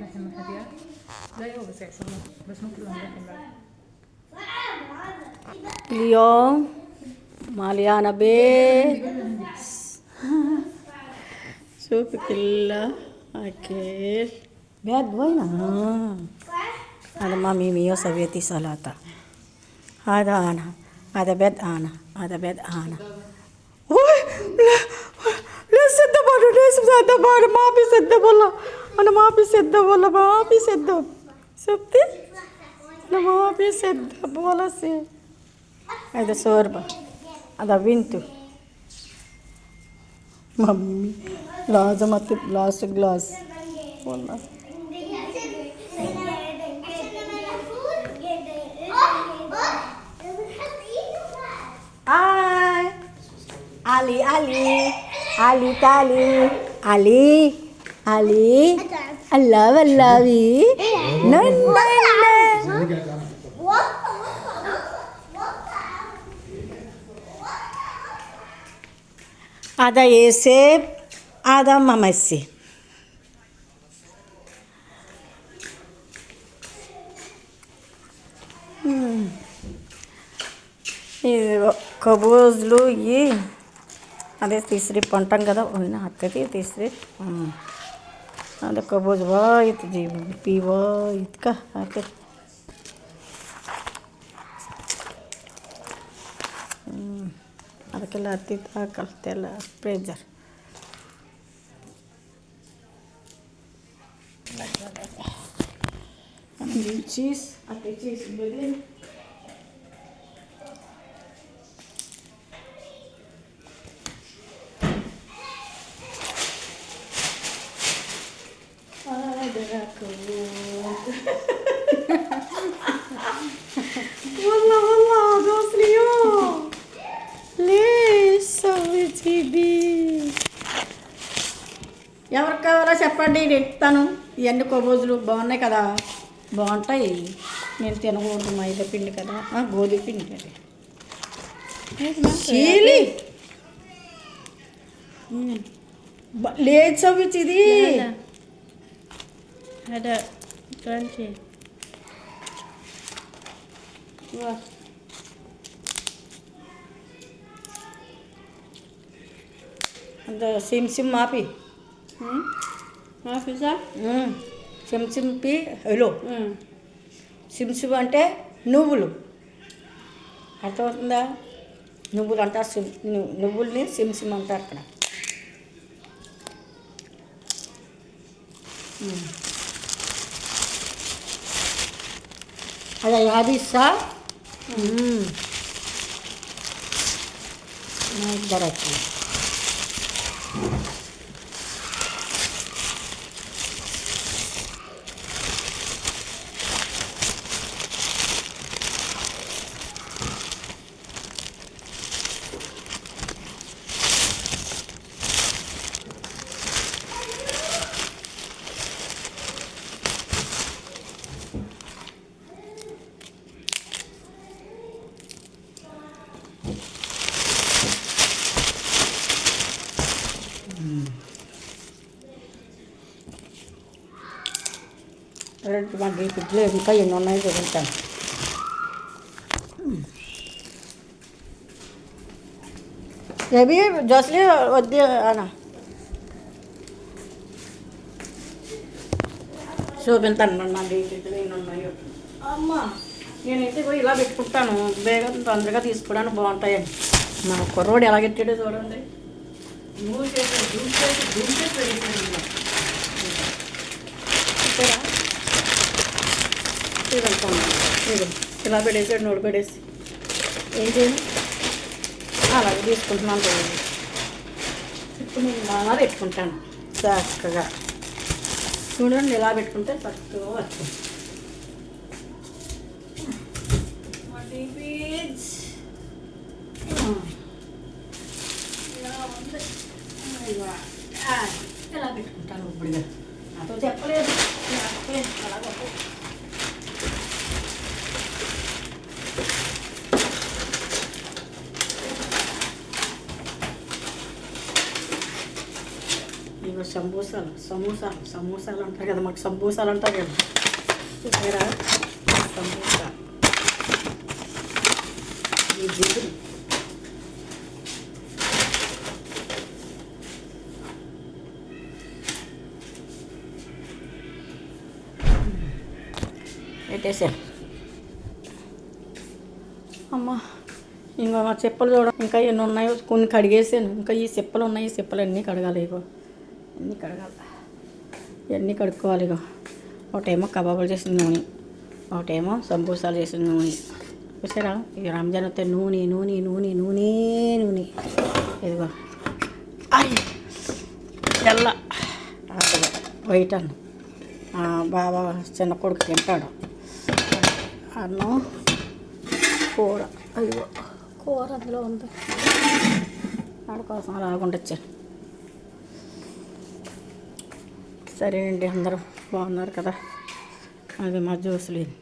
لحمة هادية لا يوجد يعصر بس ممكن لهم لحم بعد. اليوم مليانة بيت. شوفي كله أكل بيت وينها. هذا مامي ميو سويتي سلطة. هذا أنا، هذا بيت أنا، هذا بيت أنا. لا سد بره لا سد بره ما في سد والله أنا ما في سد والله ما في سد شفتي أنا ما في سد ولا شيء. هذا شوربة هذا بنته مامي لازم أطيب glass والله. هاي علي علي علي تالي علي علي الله والله نن هذا يوسف هذا مامسي. కబూజులు ఇవి అదే తీసరి పంటాం కదా పోయినా అక్కకి తీసరి అదే కబూజ్ వా ఇది జీవి పీవా ఇtka అకే ಅದಕ್ಕೆಲ್ಲ ಹತ್ತಿತ್ತು ಹಾಕಲ್ತೆಲ್ಲ ಪ್ರೇಜರ್ ಚೀಸ್ ಅತ್ತೆ ಚೀಸ್ ಬೆಲೆ والله والله غاص اليوم ليش سويتي بي ఎవరికి కావాలో చెప్పండి నేను ఇస్తాను. ఇవన్నీ కబోజులు బాగున్నాయి కదా బాగుంటాయి. నేను తినకూడదు మైదా పిండి కదా గోధుమ పిండి కదా చీలి లేదు సవ్విచ్చి ఇది ada crunchy. Wah. ada sim mapi Maaf bisa? sim pi hello sim అంటే నువ్వులు అర్థమవుతుందా. నువ్వులు అంటారు నువ్వుల్ని సిమ్ అంటారు అక్కడ. ada ya bisa naik darahnya. cuma di video ఇంకా ఎన్ని ఉన్నాయో చూపించాను. ఏవి జోస్లీ వద్దు అన్న చూపించాను నా డీటెయిల్ ఎన్ని ఉన్నాయో. అమ్మ నేనైతే పోయి ఇలా పెట్టుకుంటాను బేగా తొందరగా తీసుకోవడానికి బాగుంటాయని. మా కుర్రోడు ఎలా పెట్టాడో చూడండి. ఇలా పెట్టేసాడు నోడు పెట్టేసి ఏం చేయండి అలాగే తీసుకుంటున్నాను రోజు. ఇప్పుడు నేను బాగా పెట్టుకుంటాను చక్కగా. చూడండి ఇలా పెట్టుకుంటే చక్కగా వస్తుంది. ఎలా పెట్టుకుంటాను ఇప్పుడుగా నాతో చెప్పలేదు అలాగే సమోసాలు అంటారు కదా, మాకు సమోసాలు అంటారు కదా. చూసారా సమోసా, ఈ జిగురు పెట్టేసాను. అమ్మ ఇంకా మా చెప్పులు చూడ, ఇంకా ఎన్ని ఉన్నాయో కొన్ని కడిగేసాను. ఇంకా ఈ చెప్పులు ఉన్నాయి, ఈ చెప్పులు అన్నీ కడగాలి. ఇగో అన్నీ కడగాలి, ఇవన్నీ కడుక్కోవాలి. ఇగో ఒకటేమో కబాబులు చేసిన నూనె, ఒకటేమో సమోసాలు చేసిన నూనె. చూసారా ఇక రంజాన్ వస్తే నూనె నూనె నూనె నూనె నూనె. ఇదిగో అయ్యి తెల్ల వైట్ అన్నం బాబా చిన్న కొడుకు తింటాడు. అన్నం కూర, అయ్యో కూర అందులో ఉంది, వాడి కోసం అలాగుండి వచ్చాను. సరేనండి, అందరూ బాగున్నారు కదా. అది మా జ్యూస్ లేదు.